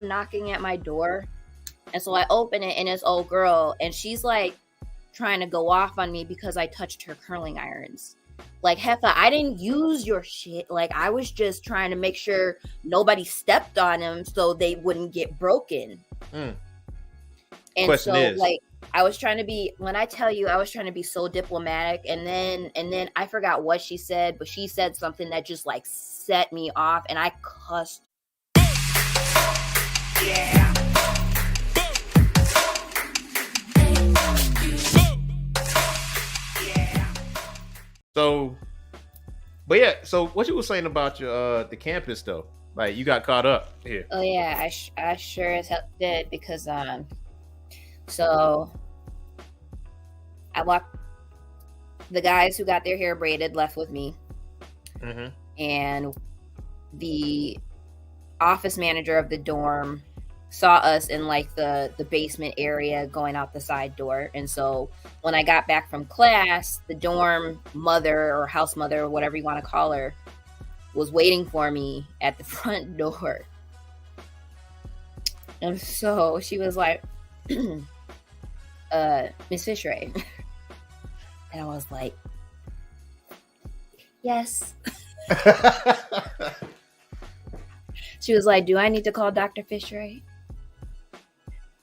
knocking at my door. And so I open it, and it's old girl, and she's like trying to go off on me because I touched her curling irons. Like, Heffa, I didn't use your shit. Like, I was just trying to make sure nobody stepped on them so they wouldn't get broken. And Question so, is, like, I was trying to be, when I tell you, I was trying to be so diplomatic, and then I forgot what she said, but she said something that just like set me off, and I cussed. Yeah. So, but yeah, so what you were saying about your the campus though, like you got caught up here. Oh yeah, I sure as hell did, because so I walked, the guys who got their hair braided left with me, and the office manager of the dorm saw us in like the basement area going out the side door. And so when I got back from class, the dorm mother or house mother or whatever you want to call her was waiting for me at the front door. And so she was like, Miss Fishray. And I was like, yes. She was like, do I need to call Dr. Fishray?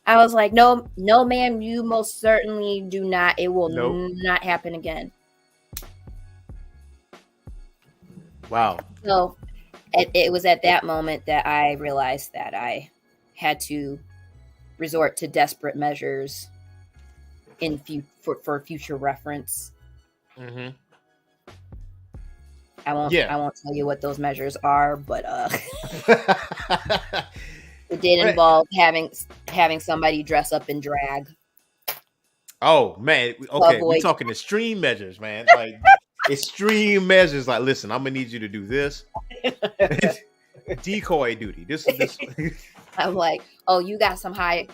I was like, no, ma'am, you most certainly do not. It will not happen again. Wow. So it was at that moment that I realized that I had to resort to desperate measures for future reference. I won't tell you what those measures are, but it did involve having somebody dress up in drag. Oh man, okay, we're talking extreme measures, man. Like extreme measures. Like, listen, I'm gonna need you to do this. Decoy duty. This. I'm like, oh, you got some high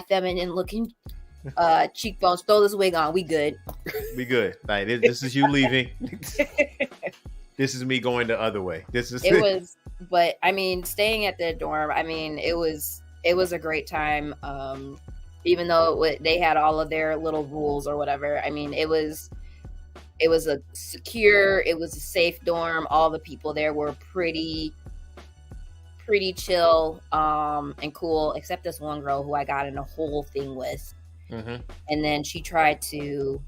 feminine looking cheekbones. Throw this wig on. We good. We good. Like this is you leaving. This is me going the other way. It was, but I mean, staying at the dorm, I mean, it was a great time. Even though they had all of their little rules or whatever. I mean, it was a secure, it was a safe dorm. All the people there were pretty chill and cool, except this one girl who I got in a whole thing with. And then she tried to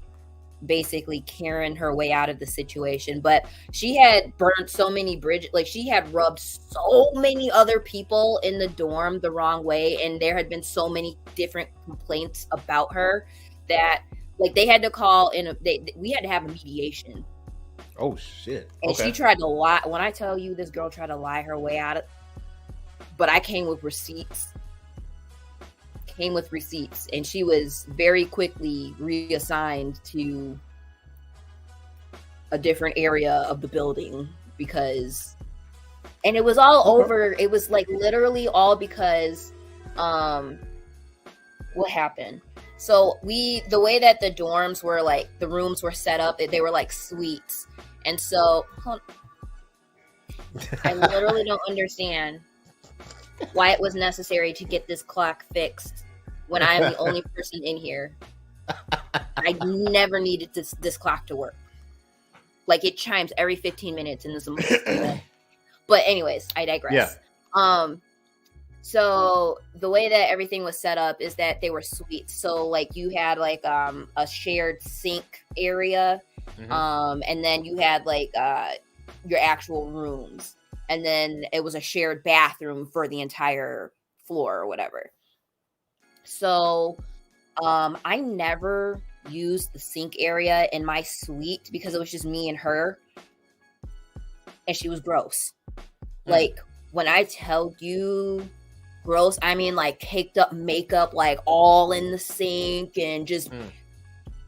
basically Karen her way out of the situation, but she had burnt so many bridges, like she had rubbed so many other people in the dorm the wrong way, and there had been so many different complaints about her that like they had to call in we had to have a mediation. Oh shit. And she tried to lie. When I tell you, this girl tried to lie her way out of, but I came with receipts, and she was very quickly reassigned to a different area of the building and it was all over. It was like literally all because what happened. So the way that the dorms were, like the rooms were set up, they were like suites. And so I literally don't understand why it was necessary to get this clock fixed when I am the only person in here. I never needed this clock to work. Like it chimes every 15 minutes in this. But anyways, I digress. Yeah. So the way that everything was set up is that they were suites. So like you had like a shared sink area, and then you had like your actual rooms, and then it was a shared bathroom for the entire floor or whatever. So I never used the sink area in my suite because it was just me and her, and she was gross. Like when I tell you gross, I mean like caked up makeup like all in the sink and just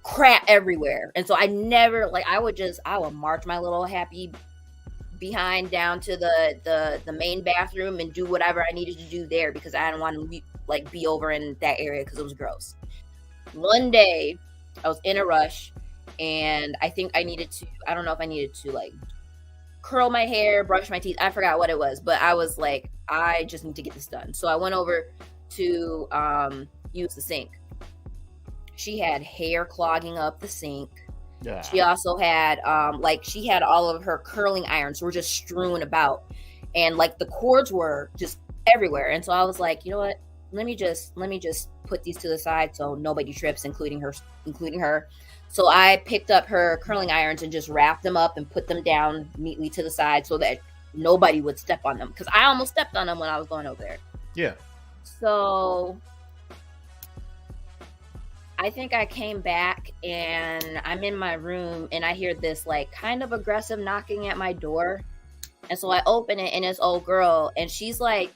crap everywhere. And so I never, like I would march my little happy behind down to the main bathroom and do whatever I needed to do there because I didn't want to be over in that area because it was gross. One day I was in a rush and I think I don't know if I needed to like curl my hair, brush my teeth. I forgot what it was, but I was like, I just need to get this done. So I went over to use the sink. She had hair clogging up the sink. Yeah. She also had she had all of her curling irons were just strewn about, and like the cords were just everywhere. And so I was like, you know what? Let me just put these to the side so nobody trips, including her. So I picked up her curling irons and just wrapped them up and put them down neatly to the side so that nobody would step on them, because I almost stepped on them when I was going over there. Yeah. So I think I came back and I'm in my room and I hear this like kind of aggressive knocking at my door. And so I open it and it's old girl, and she's like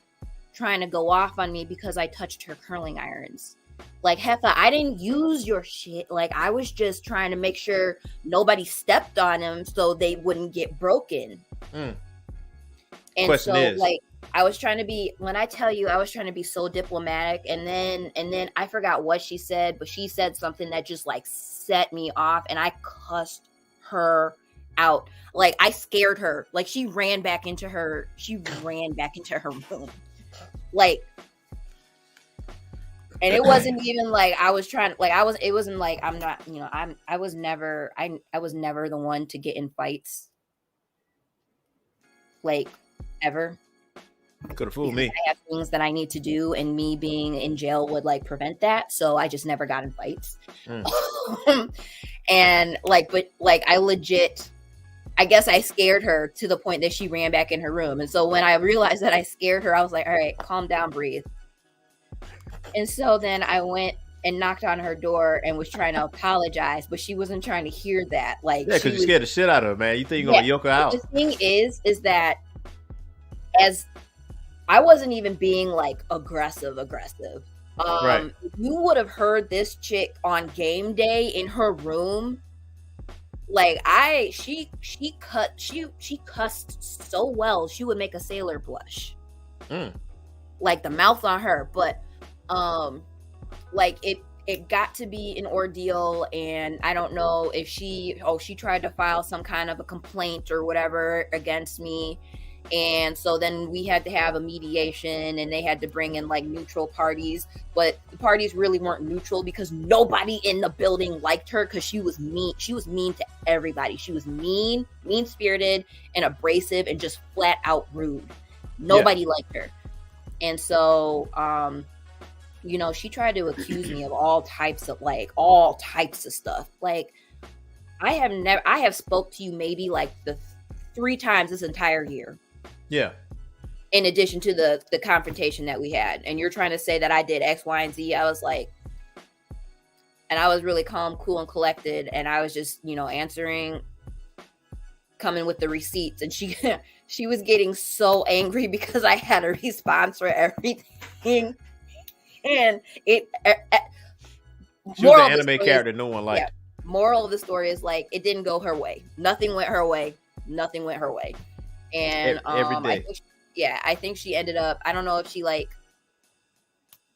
trying to go off on me because I touched her curling irons. Like, Heffa, I didn't use your shit. Like, I was just trying to make sure nobody stepped on them so they wouldn't get broken. And Question so is, like, I was trying to be, when I tell you I was trying to be so diplomatic, and then I forgot what she said, but she said something that just like set me off, and I cussed her out. Like, I scared her. Like, she ran back into her room. Like, and it wasn't even like I was trying, like it wasn't like I'm not, you know, I was never the one to get in fights. Like, ever. Could have fooled me. I have things that I need to do, and me being in jail would like prevent that. So I just never got in fights. And like, but like I guess I scared her to the point that she ran back in her room. And so when I realized that I scared her, I was like, all right, calm down, breathe. And so then I went and knocked on her door and was trying to apologize, but she wasn't trying to hear that. Like, yeah, because you scared the shit out of her, man. You think you're gonna yoke her out. The thing is that as I wasn't even being like aggressive. Right. You would have heard this chick on game day in her room. Like, she cussed so well she would make a sailor blush. Like the mouth on her. But like it got to be an ordeal, and I don't know if she tried to file some kind of a complaint or whatever against me. And so then we had to have a mediation, and they had to bring in like neutral parties, but the parties really weren't neutral because nobody in the building liked her, because she was mean to everybody. She was mean-spirited and abrasive and just flat out rude. Nobody liked her. And so you know, she tried to accuse me of all types of stuff. Like, I have spoke to you maybe like the 3 times this entire year. Yeah. In addition to the confrontation that we had, and you're trying to say that I did X, Y, and Z. I was like, and I was really calm, cool, and collected, and I was just, you know, answering, coming with the receipts, and she was getting so angry because I had a response for everything, and it. She was an anime character no one liked. Yeah, moral of the story is, like, it didn't go her way. Nothing went her way. And every day. I think she ended up, I don't know if she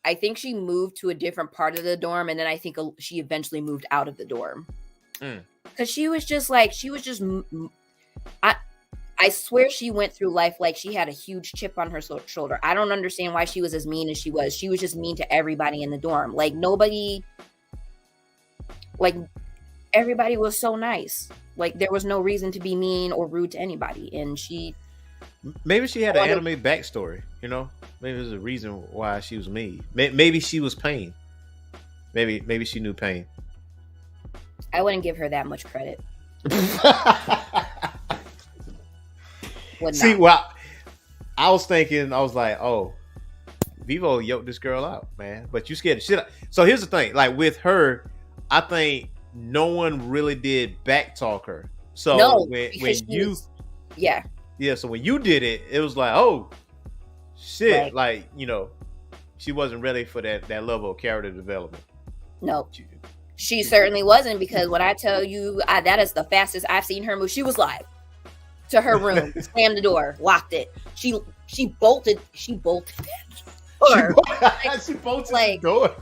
I think she moved to a different part of the dorm, and then I think she eventually moved out of the dorm. Because she was just I swear she went through life like she had a huge chip on her shoulder. I don't understand why she was as mean as she was. She was just mean to everybody in the dorm. Like, everybody was so nice. Like, there was no reason to be mean or rude to anybody. And maybe she had an anime backstory, you know? Maybe there's a reason why she was mean. Maybe she was pain. Maybe she knew pain. I wouldn't give her that much credit. See, well, I was like, oh, Vievo yoked this girl out, man. But you scared the shit out. So here's the thing. Like, with her, I think no one really did backtalk her. So so when you did it, it was like, oh shit, right. Like, you know, she wasn't ready for that level of character development. No, she certainly wasn't, because when I tell you that is the fastest I've seen her move. She was like to her room, slammed the door, locked it. She bolted the door. She bolted the door.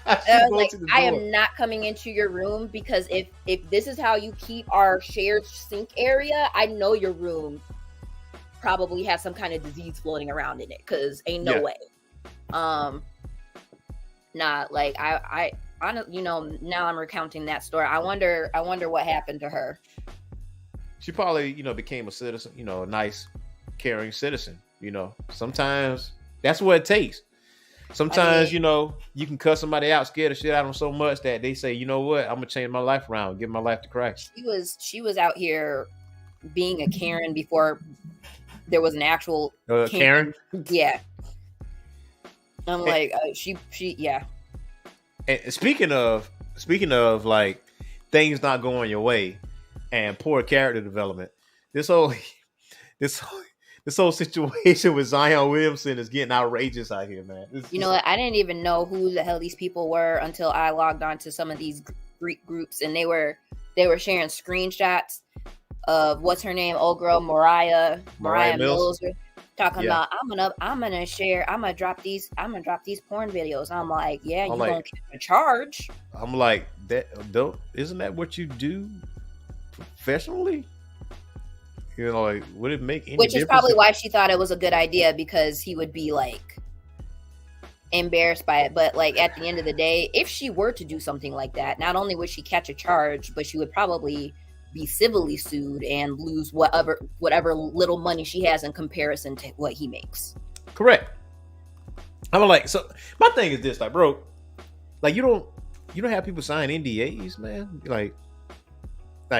I am not coming into your room, because if this is how you keep our shared sink area, I know your room probably has some kind of disease floating around in it, because ain't no Yeah. way. Nah, like I you know, now I'm recounting that story. I wonder what happened to her. She probably, became a citizen, a nice, caring citizen. Sometimes that's what it takes. Sometimes, you can cut somebody out, scare the shit out of them so much that they say, you know what, I'm gonna change my life around, give my life to Christ. She was out here being a Karen before there was an actual Karen. Yeah. I'm like, she, yeah. And speaking of like things not going your way and poor character development, this whole situation with Zion Williamson is getting outrageous out here, man. You know what? I didn't even know who the hell these people were until I logged on to some of these Greek groups, and they were sharing screenshots of what's her name, old girl Mariah Mills. Talking about I'm gonna drop these porn videos. I'm like, yeah, you gonna get a charge. I'm like, isn't that what you do professionally? Like, would it make any Which difference? is probably why she thought it was a good idea, because he would be like embarrassed by it. But like at the end of the day, if she were to do something like that, not only would she catch a charge, but she would probably be civilly sued and lose whatever little money she has in comparison to what he makes. Correct. I'm like, so my thing is this, like, bro, like you don't have people sign NDAs, man. Like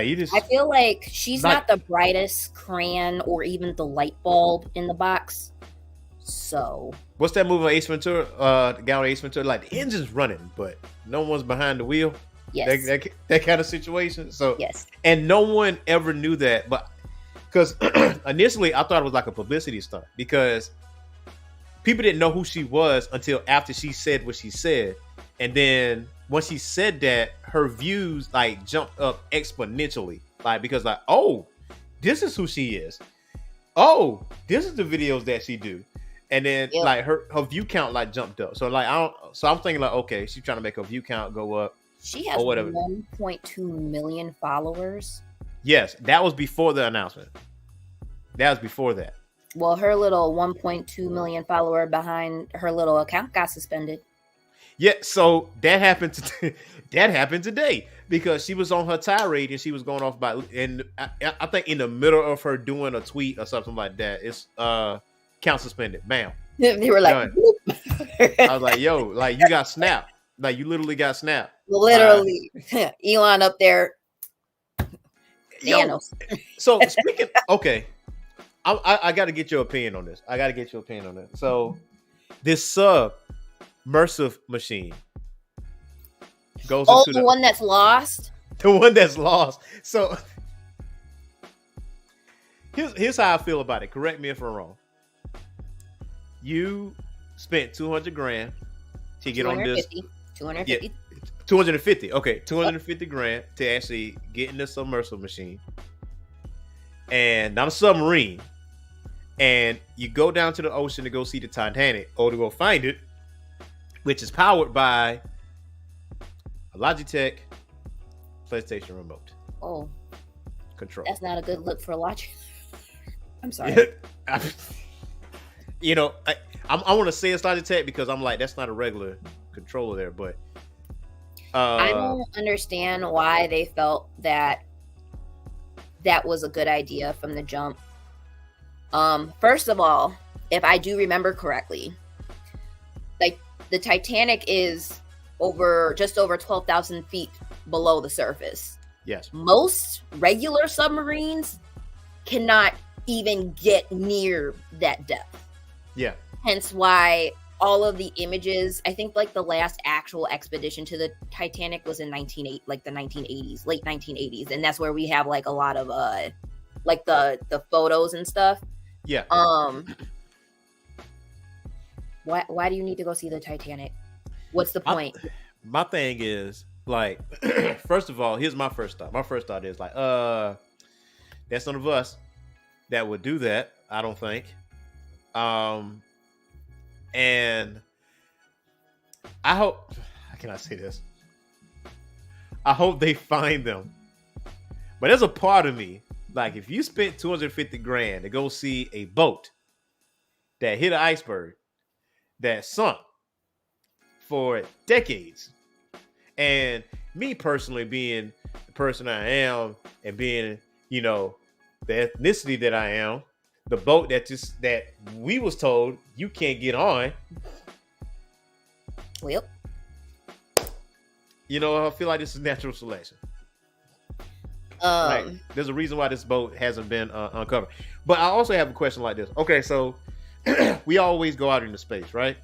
you just. I feel like she's not the brightest crayon or even the light bulb in the box. So what's that movie on Ace Ventura? The guy on Ace Ventura, like the engine's running, but no one's behind the wheel. Yes. That kind of situation. So yes. And no one ever knew that, but because initially I thought it was like a publicity stunt, because people didn't know who she was until after she said what she said. And then once she said that, her views like jumped up exponentially. Like, because like, oh, this is who she is. Oh, this is the videos that she do. And then like her view count like jumped up. So like I'm thinking like, okay, she's trying to make her view count go up. She has 1.2 million followers. Yes, that was before the announcement. That was before that. Well, her little 1.2 million follower behind her little account got suspended. Yeah, so that happened today because she was on her tirade and she was going off about, and I think in the middle of her doing a tweet or something like that, it's count suspended. Bam. They were like, I was like, yo, like you got snapped. Like you literally got snapped. Literally. Elon up there. Yo, so speaking, okay, I got to get your opinion on this. So this submersive machine goes into the one that's lost. The one that's lost. So here's how I feel about it. Correct me if I'm wrong. You spent $200,000 to get on this. 250. Yeah, 250. Okay, 250 grand to actually get in the submersible machine, and not a submarine. And you go down to the ocean to go see the Titanic or to go find it, which is powered by a Logitech PlayStation remote. Oh, control. That's not a good look for Logitech. I'm sorry. I want to say it's Logitech because I'm like, that's not a regular controller there, but I don't understand why they felt that was a good idea from the jump. First of all, if I do remember correctly, like the Titanic is just over 12,000 feet below the surface. Yes. Most regular submarines cannot even get near that depth. Yeah. Hence why all of the images, I think like the last actual expedition to the Titanic was in the 1980s, late 1980s. And that's where we have like a lot of like the photos and stuff. Yeah. Why do you need to go see the Titanic? What's the point? My thing is like, first of all, here's my first thought. My first thought is like, that's none of us that would do that. I don't think. And I hope, how can I say this? I hope they find them. But there's a part of me Like if you spent 250 grand to go see a boat that hit an iceberg that sunk for decades, and me personally being the person I am and being, you know, the ethnicity that I am, the boat that we was told you can't get on. Well, you know, I feel like this is natural selection. Like, there's a reason why this boat hasn't been uncovered. But I also have a question like this. Okay, so we always go out into space, right?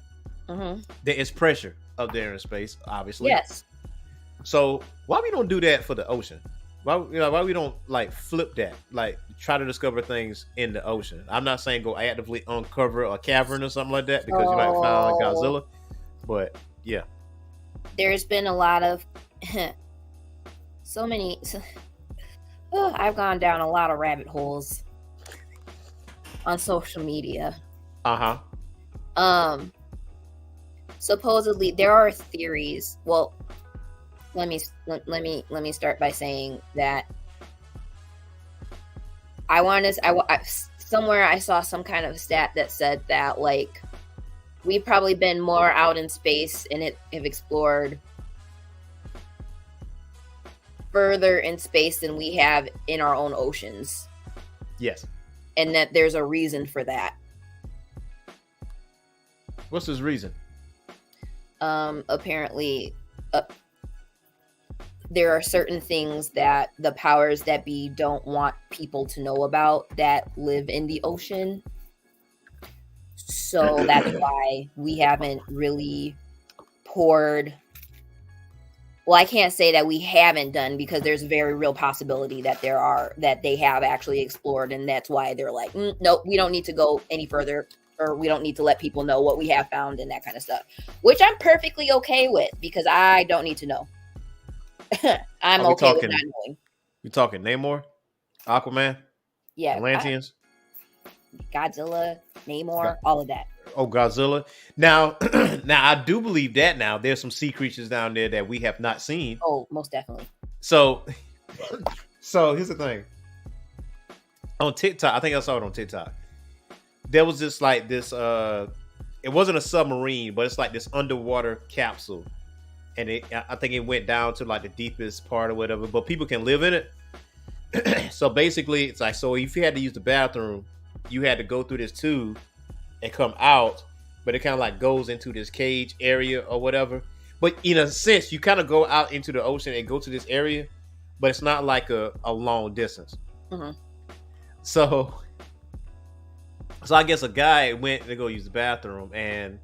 Mm-hmm. There is pressure up there in space, obviously. Yes. So why we don't do that for the ocean? Why we don't like flip that? Like try to discover things in the ocean. I'm not saying go actively uncover a cavern or something like that because you might find Godzilla. But yeah, there's been a lot of I've gone down a lot of rabbit holes on social media. Supposedly there are theories. Well, let me start by saying that somewhere I saw some kind of stat that said that like we've probably been more out in space and have explored further in space than we have in our own oceans. Yes. And that there's a reason for that. What's his reason? Apparently, there are certain things that the powers that be don't want people to know about that live in the ocean. So that's why we haven't really poured. Well, I can't say that we haven't done because there's a very real possibility that they have actually explored, and that's why they're like, nope, we don't need to go any further, or we don't need to let people know what we have found and that kind of stuff, which I'm perfectly okay with because I don't need to know. I'm okay with not knowing. You talking Namor, Aquaman, yeah, Atlanteans, Godzilla, Namor, all of that. Oh, Godzilla. Now, I do believe that now there's some sea creatures down there that we have not seen. Oh, most definitely. So here's the thing. On TikTok, I think I saw it on TikTok. There was just like this, it wasn't a submarine, but it's like this underwater capsule. And I think it went down to like the deepest part or whatever, but people can live in it. So basically, it's like, so if you had to use the bathroom, you had to go through this tube and come out, but it kind of like goes into this cage area or whatever. But in a sense, you kind of go out into the ocean and go to this area, but it's not like a long distance. Mm-hmm. So I guess a guy went to go use the bathroom, and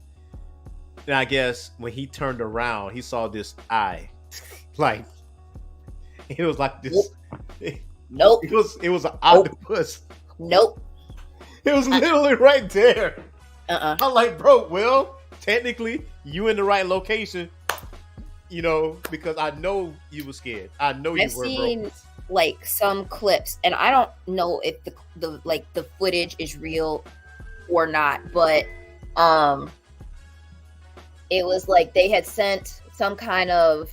I guess when he turned around, he saw this eye. Like, it was like this. Nope. It was an octopus. Nope. It was literally right there. I'm like, bro, well, technically, you in the right location, you know, because I know you were scared. I know you were, bro. I've seen like some clips, and I don't know if the footage is real or not, but it was like they had sent some kind of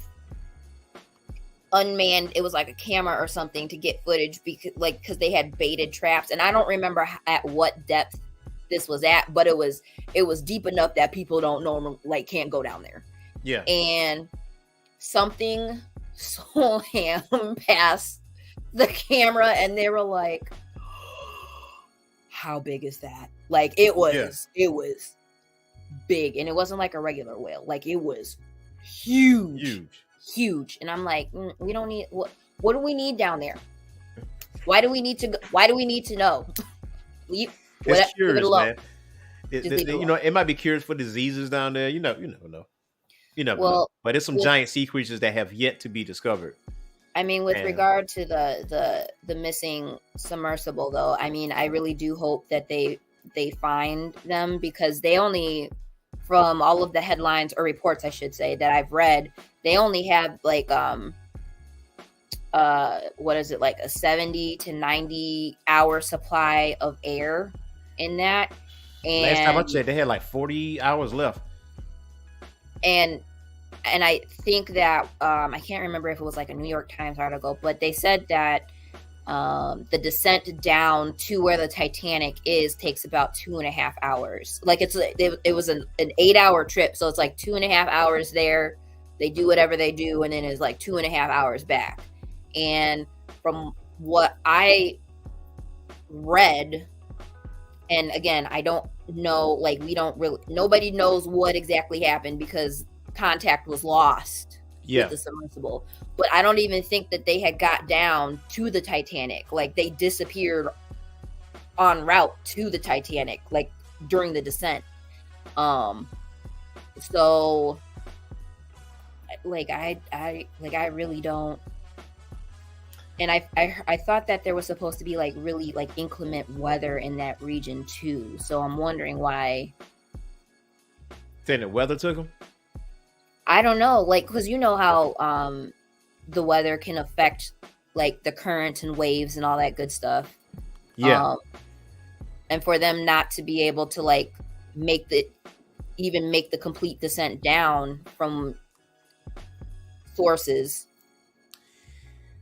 unmanned, it was like a camera or something to get footage because they had baited traps, and I don't remember at what depth this was at, but it was deep enough that people don't know, like, can't go down there. Yeah. And something swam past the camera, and they were like, how big is that? Like, it was big, and it wasn't like a regular whale. Like, it was huge. And I'm like, we don't need, what do we need down there? Why do we need to know? It's curious, man. You know, it might be curious for diseases down there. You never know. Know. But there's some giant sea creatures that have yet to be discovered. I mean, with regard to the missing submersible, though, I mean, I really do hope that they find them, because they only, from all of the headlines or reports, I should say, that I've read, they only have like what is it, like a 70 to 90 hour supply of air in that. And last time I checked, they had like 40 hours left. And I think that I can't remember if it was like a New York Times article, but they said that The descent down to where the Titanic is takes about 2.5 hours. Like it was an 8-hour trip, so it's like 2.5 hours there. They do whatever they do, and then it's like 2.5 hours back. And from what I read, and again, I don't know, like nobody knows what exactly happened because contact was lost with the submersible. But I don't even think that they had got down to the Titanic. Like they disappeared en route to the Titanic, like during the descent. So like I really don't. And I thought that there was supposed to be like really like inclement weather in that region too. So I'm wondering why. Saying the weather took them? I don't know, like, because you know how the weather can affect like the currents and waves and all that good stuff. Yeah. And for them not to be able to like make the complete descent down from sources.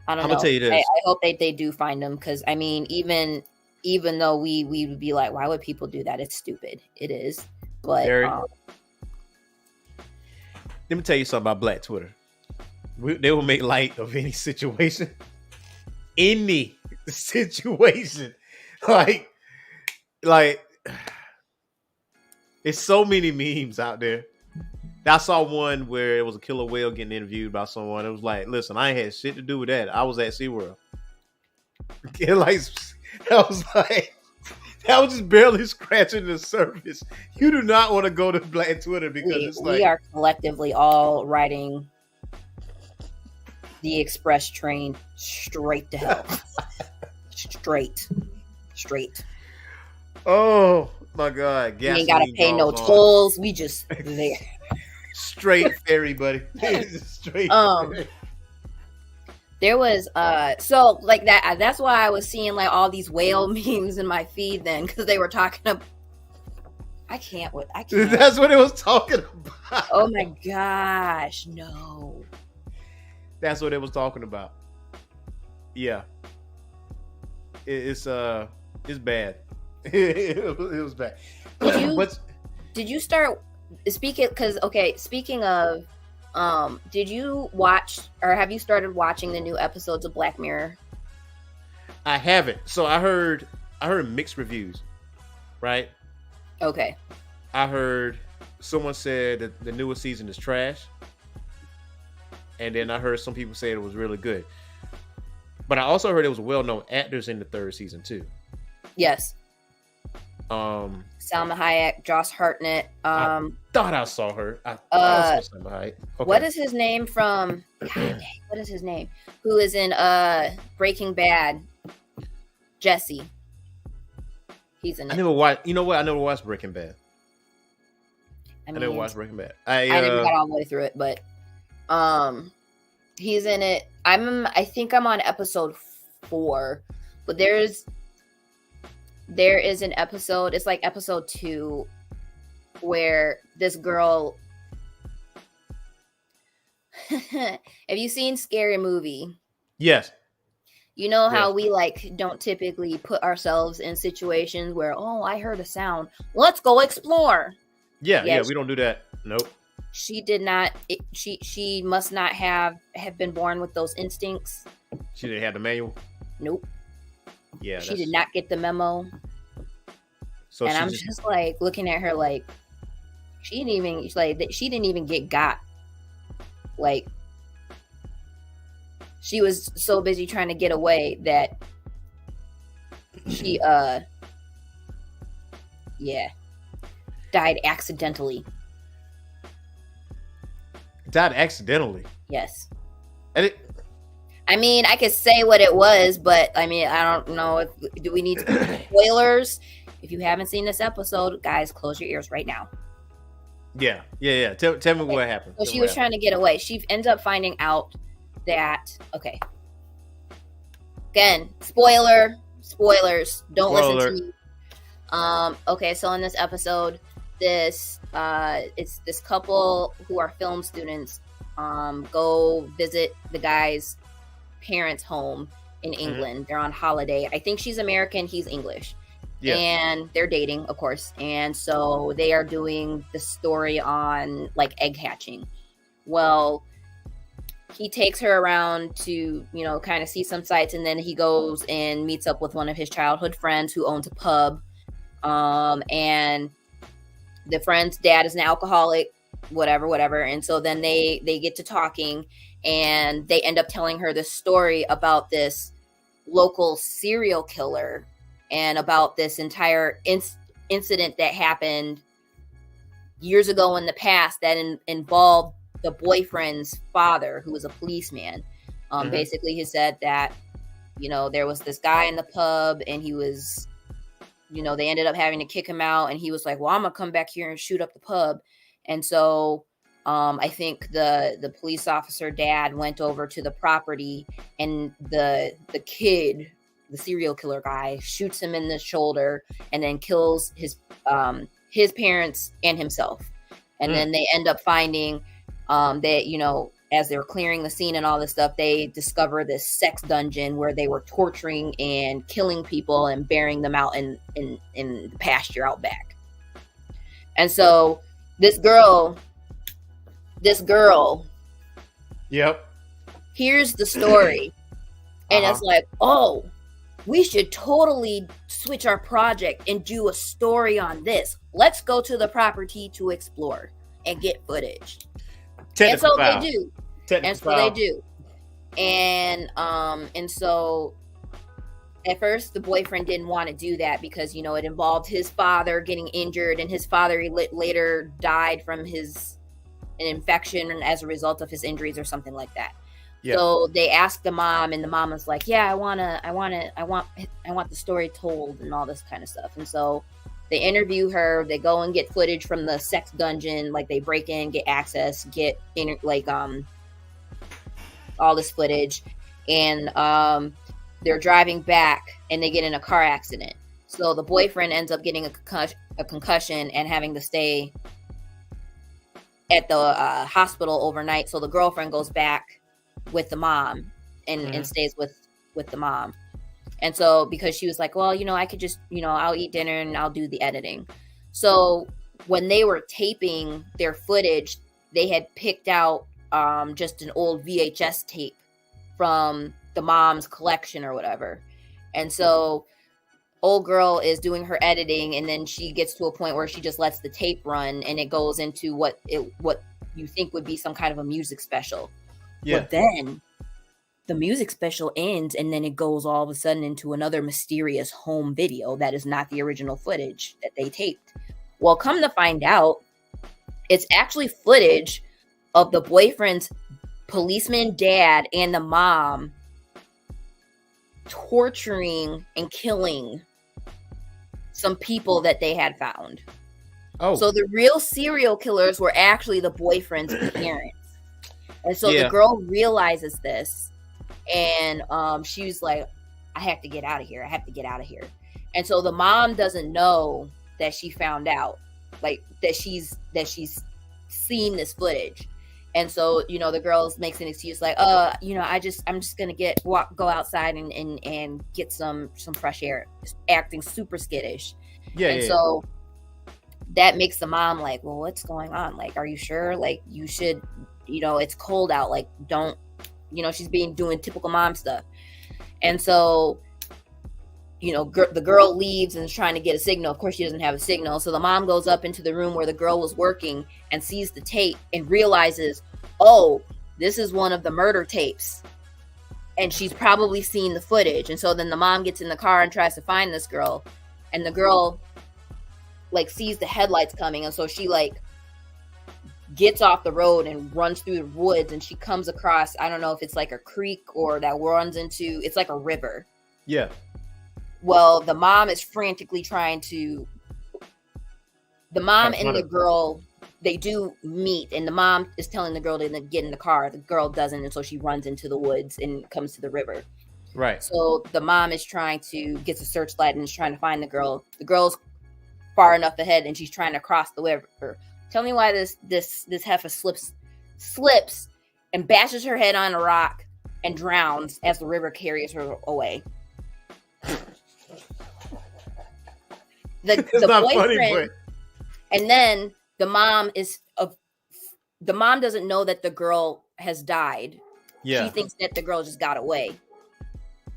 I don't know. I'm gonna tell you this. I hope they do find them, because I mean, even though we would be like, why would people do that? It's stupid. It is. But let me tell you something about Black Twitter. They will make light of any situation. Any situation. Like, it's so many memes out there. I saw one where it was a killer whale getting interviewed by someone. It was like, listen, I ain't had shit to do with that. I was at SeaWorld. That was just barely scratching the surface. You do not want to go to Black Twitter because we are collectively all riding the express train straight to hell. straight. Oh my God! We ain't gotta pay no tolls. We just there. Straight ferry, buddy. Straight. There was so like that's why I was seeing like all these whale memes in my feed then, because they were talking about I can't. That's what it was talking about. Oh my gosh, no. That's what it was talking about. Yeah. It's bad. It was bad. Did you start speaking of did you watch, or have you started watching the new episodes of Black Mirror? I haven't. So I heard mixed reviews, right? Okay. I heard someone said that the newest season is trash. And then I heard some people say it was really good. But I also heard it was well-known actors in the third season too. Yes. Salma Hayek, Josh Hartnett. I thought I saw her. I saw Salma Hayek. Okay. What is his name from? God dang, what is his name? Who is in Breaking Bad? Jesse. He's in it. I never watched. You know what? I never watched Breaking Bad. I never watched Breaking Bad. I never got all the way through it, but he's in it. I think I'm on episode 4, but there is an episode, it's like episode 2, where this girl have you seen Scary Movie? Yes. You know how we like don't typically put ourselves in situations where, oh, I heard a sound, let's go explore. Yeah, we don't do that. Nope. She did not. She must not have been born with those instincts. She didn't have the manual. Nope. Yeah, she did not get the memo. So and I'm just like looking at her like she didn't even get got. Like she was so busy trying to get away that she died accidentally. Died accidentally. Yes. And I mean, I could say what it was, but I mean, I don't know do we need spoilers? If you haven't seen this episode, guys, close your ears right now. Yeah. Tell me what happened. So she was trying to get away. She ends up finding out that again, spoilers. Don't listen to me. Okay, so in this episode, it's this couple who are film students go visit the guy's parents' home, in England. They're on holiday. I think she's American, he's English. Yeah. And they're dating, of course. And so they are doing the story on like egg hatching. Well, he takes her around to, kind of see some sights, and then he goes and meets up with one of his childhood friends who owns a pub. And the friend's dad is an alcoholic, whatever. And so then they get to talking, and they end up telling her this story about this local serial killer and about this entire incident that happened years ago in the past that involved the boyfriend's father, who was a policeman. Basically, he said that, there was this guy in the pub, and he was, they ended up having to kick him out, and he was like, well, I'm gonna come back here and shoot up the pub. And so I think the police officer dad went over to the property, and the kid, the serial killer guy, shoots him in the shoulder and then kills his parents and himself. And then they end up finding that, as they're clearing the scene and all this stuff, they discover this sex dungeon where they were torturing and killing people and burying them out in the pasture out back. And so this girl, yep, here's the story. And it's like, oh, we should totally switch our project and do a story on this. Let's go to the property to explore and get footage. And so they do. And so at first the boyfriend didn't want to do that because, it involved his father getting injured, and his father later died from an infection as a result of his injuries or something like that. Yeah. So they asked the mom, and the mom was like, yeah, I want the story told and all this kind of stuff. And so they interview her, they go and get footage from the sex dungeon, like they break in, get access, get all this footage, and they're driving back and they get in a car accident. So the boyfriend ends up getting a concussion and having to stay at the hospital overnight. So the girlfriend goes back with the mom and stays with the mom. And so because she was like, well, I could just, I'll eat dinner and I'll do the editing. So when they were taping their footage, they had picked out just an old VHS tape from the mom's collection or whatever. And so old girl is doing her editing, and then she gets to a point where she just lets the tape run, and it goes into what you think would be some kind of a music special. Yeah. But then the music special ends, and then it goes all of a sudden into another mysterious home video that is not the original footage that they taped. Well, come to find out, it's actually footage of the boyfriend's policeman dad and the mom torturing and killing some people that they had found. Oh. So the real serial killers were actually the boyfriend's parents. And so the girl realizes this, and she's like, I have to get out of here. And so the mom doesn't know that she found out, like that she's seen this footage. And so, the girl makes an excuse like, I'm just going to go outside and get some fresh air, just acting super skittish. So that makes the mom like, well, what's going on? Like, are you sure? Like, you should, it's cold out. Like, don't, she's doing typical mom stuff. And so, the girl leaves and is trying to get a signal. Of course, she doesn't have a signal. So the mom goes up into the room where the girl was working and sees the tape and realizes, oh, this is one of the murder tapes. And she's probably seen the footage. And so then the mom gets in the car and tries to find this girl. And the girl, sees the headlights coming. And so she, gets off the road and runs through the woods. And she comes across, I don't know if it's like a creek or that runs into, it's like a river. Yeah. Well, the mom is frantically trying to. The mom and the girl, they do meet, and the mom is telling the girl to get in the car. The girl doesn't, and so she runs into the woods and comes to the river. Right. So the mom is trying to get a searchlight and is trying to find the girl. The girl's far enough ahead, and she's trying to cross the river. Tell me why this heifer slips and bashes her head on a rock, and drowns as the river carries her away. The not boyfriend, funny, but and then the mom doesn't know that the girl has died. yeah, She thinks that the girl just got away.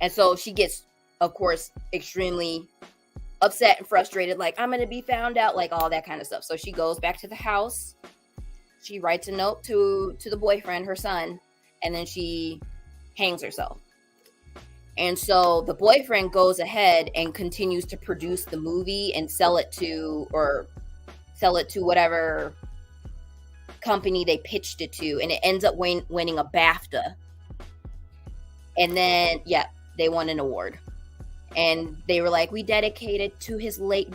And so she gets, of course, extremely upset and frustrated, like, I'm going to be found out, like all that kind of stuff. So she goes back to the house. She writes a note to the boyfriend, her son, and then she hangs herself. And so the boyfriend goes ahead and continues to produce the movie and sell it to whatever company they pitched it to, and it ends up winning a BAFTA. And then they won an award, and they were like, we dedicated to his late